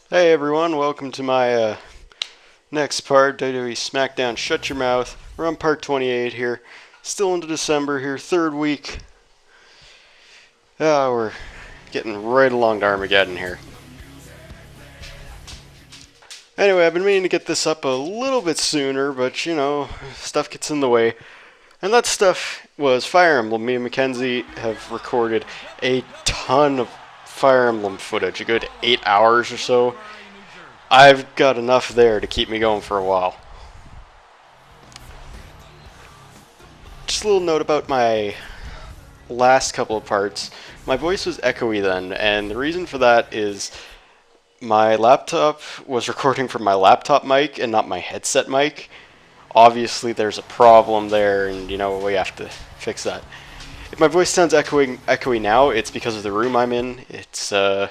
Hey everyone, welcome to my next part, WWE Smackdown Shut Your Mouth. We're on part 28 here, still into December here, third week. We're getting right along to Armageddon here. Anyway, I've been meaning to get this up a little bit sooner, but stuff gets in the way. And that stuff was Fire Emblem. Me and Mackenzie have recorded a ton of Fire Emblem footage, a good 8 hours or so. I've got enough there to keep me going for a while. Just a little note about my last couple of parts. My voice was echoey then, and the reason for that is my laptop was recording from my laptop mic and not my headset mic. Obviously there's a problem there, and we have to fix that. If my voice sounds echoey now, it's because of the room I'm in. It's some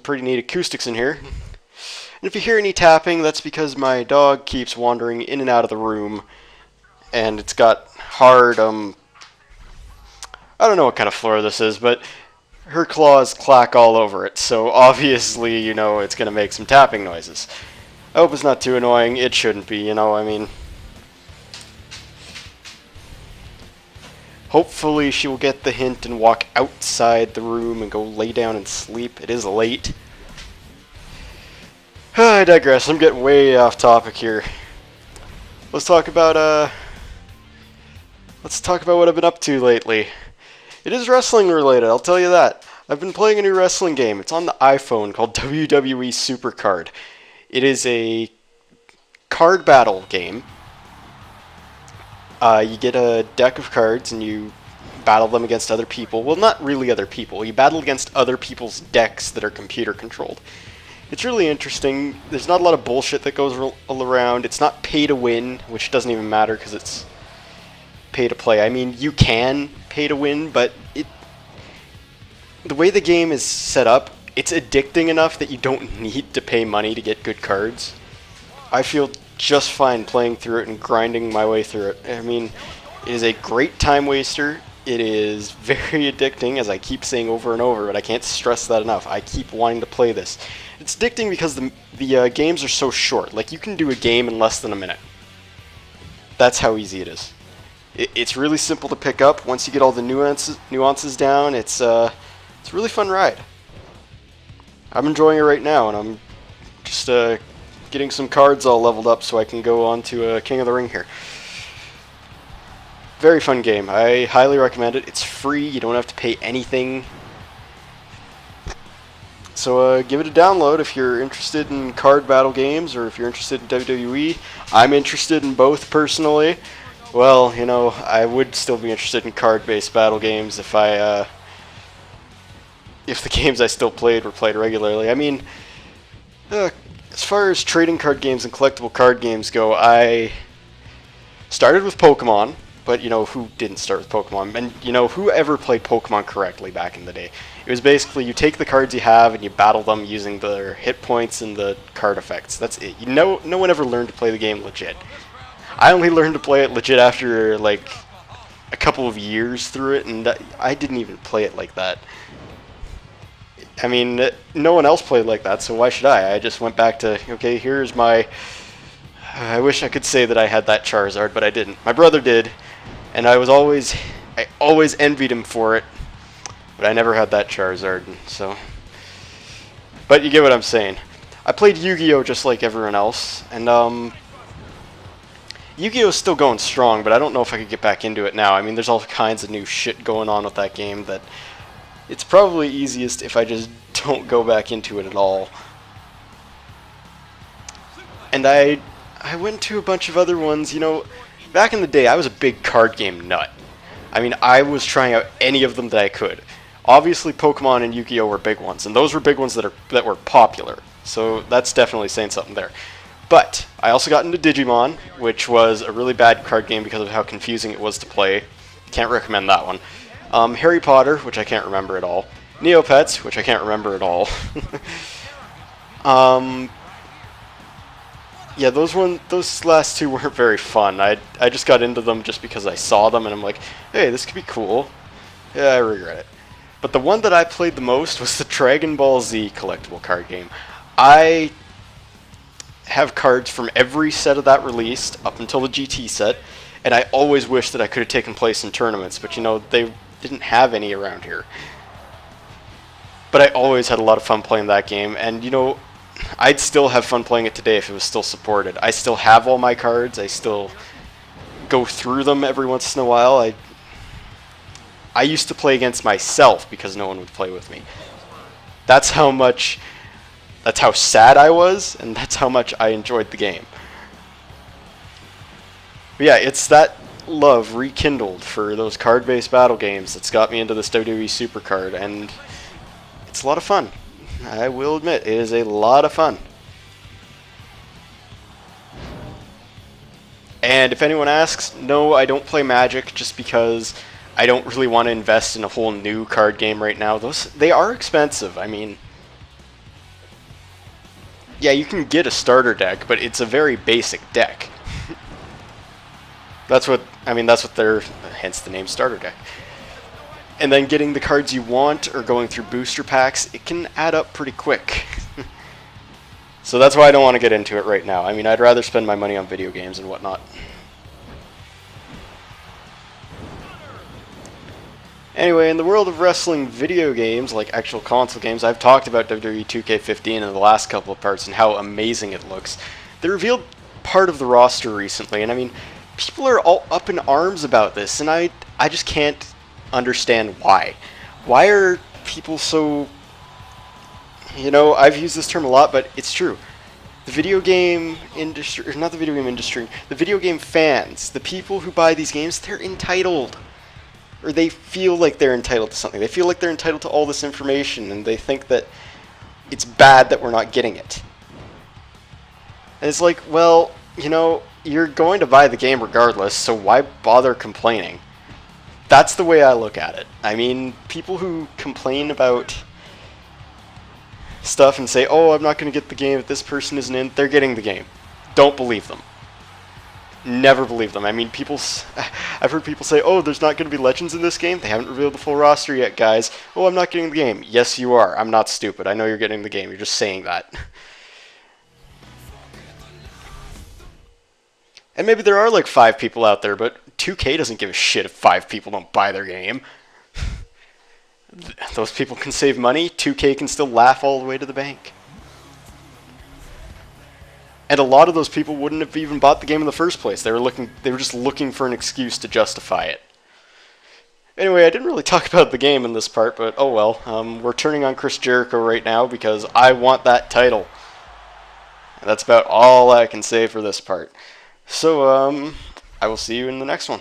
pretty neat acoustics in here. And if you hear any tapping, that's because my dog keeps wandering in and out of the room, and it's got hard, I don't know what kind of floor this is, but her claws clack all over it, so obviously, it's going to make some tapping noises. I hope it's not too annoying. It shouldn't be, Hopefully she will get the hint and walk outside the room and go lay down and sleep. It is late. I digress. I'm getting way off topic here. Let's talk about what I've been up to lately. It is wrestling related, I'll tell you that. I've been playing a new wrestling game. It's on the iPhone called WWE Supercard. It is a card battle game. You get a deck of cards and you battle them against other people. Well, not really other people. You battle against other people's decks that are computer controlled. It's really interesting. There's not a lot of bullshit that goes around. It's not pay to win, which doesn't even matter because it's pay to play. I mean, you can pay to win, but the way the game is set up, it's addicting enough that you don't need to pay money to get good cards. I feel just fine playing through it and grinding my way through it. I mean, it is a great time waster. It is very addicting, as I keep saying over and over, but I can't stress that enough. I keep wanting to play this. It's addicting because the games are so short. Like, you can do a game in less than a minute. That's how easy it is. It's really simple to pick up. Once you get all the nuances down, it's a really fun ride. I'm enjoying it right now, and I'm just getting some cards all leveled up so I can go on to King of the Ring here. Very fun game. I highly recommend it. It's free. You don't have to pay anything. So give it a download if you're interested in card battle games or if you're interested in WWE. I'm interested in both personally. Well, I would still be interested in card-based battle games if the games I still played were played regularly. I mean, as far as trading card games and collectible card games go, I started with Pokemon, but who didn't start with Pokemon? And who ever played Pokemon correctly back in the day? It was basically you take the cards you have and you battle them using their hit points and the card effects. That's it. No one ever learned to play the game legit. I only learned to play it legit after like a couple of years through it, and I didn't even play it like that. I mean, no one else played like that, so why should I? I just went back to, okay, here's my... I wish I could say that I had that Charizard, but I didn't. My brother did, and I always envied him for it, but I never had that Charizard, so... But you get what I'm saying. I played Yu-Gi-Oh! Just like everyone else, and Yu-Gi-Oh! Is still going strong, but I don't know if I could get back into it now. I mean, there's all kinds of new shit going on with that game that... It's probably easiest if I just don't go back into it at all. And I went to a bunch of other ones. Back in the day, I was a big card game nut. I mean, I was trying out any of them that I could. Obviously, Pokemon and Yu-Gi-Oh! Were big ones, and those were big ones that were popular. So that's definitely saying something there. But I also got into Digimon, which was a really bad card game because of how confusing it was to play. Can't recommend that one. Harry Potter, which I can't remember at all. Neopets, which I can't remember at all. Yeah, those last two weren't very fun. I just got into them just because I saw them, and I'm like, hey, this could be cool. Yeah, I regret it. But the one that I played the most was the Dragon Ball Z collectible card game. I have cards from every set of that released up until the GT set, and I always wish that I could have taken place in tournaments, but you know, they didn't have any around here. But I always had a lot of fun playing that game, and you know, I'd still have fun playing it today if it was still supported. I still have all my cards, I still go through them every once in a while. I used to play against myself because no one would play with me. That's how sad I was, and that's how much I enjoyed the game. But yeah, it's that love rekindled for those card-based battle games that's got me into this WWE Supercard, and it's a lot of fun. I will admit, it is a lot of fun. And if anyone asks, no, I don't play Magic just because I don't really want to invest in a whole new card game right now. They are expensive. I mean, yeah, you can get a starter deck, but it's a very basic deck. That's what they're, hence the name starter deck. And then getting the cards you want or going through booster packs, it can add up pretty quick. So that's why I don't want to get into it right now. I mean, I'd rather spend my money on video games and whatnot. Anyway, in the world of wrestling video games, like actual console games, I've talked about WWE 2K15 in the last couple of parts and how amazing it looks. They revealed part of the roster recently, and I mean, people are all up in arms about this, and I just can't understand why. Why are people so... You know, I've used this term a lot, but it's true. The video game industry, or not the video game industry, the video game fans, the people who buy these games, they're entitled. Or they feel like they're entitled to something. They feel like they're entitled to all this information, and they think that it's bad that we're not getting it. And it's like, well, you know, you're going to buy the game regardless, so why bother complaining? That's the way I look at it. I mean, people who complain about stuff and say, oh, I'm not going to get the game if this person isn't in, they're getting the game. Don't believe them. Never believe them. I mean, I've heard people say, oh, there's not going to be Legends in this game. They haven't revealed the full roster yet, guys. Oh, I'm not getting the game. Yes, you are. I'm not stupid. I know you're getting the game. You're just saying that. And maybe there are like 5 people out there, but 2K doesn't give a shit if 5 people don't buy their game. Those people can save money. 2K can still laugh all the way to the bank. And a lot of those people wouldn't have even bought the game in the first place. They were just looking for an excuse to justify it. Anyway, I didn't really talk about the game in this part, but oh well. We're turning on Chris Jericho right now because I want that title. And that's about all I can say for this part. So, I will see you in the next one.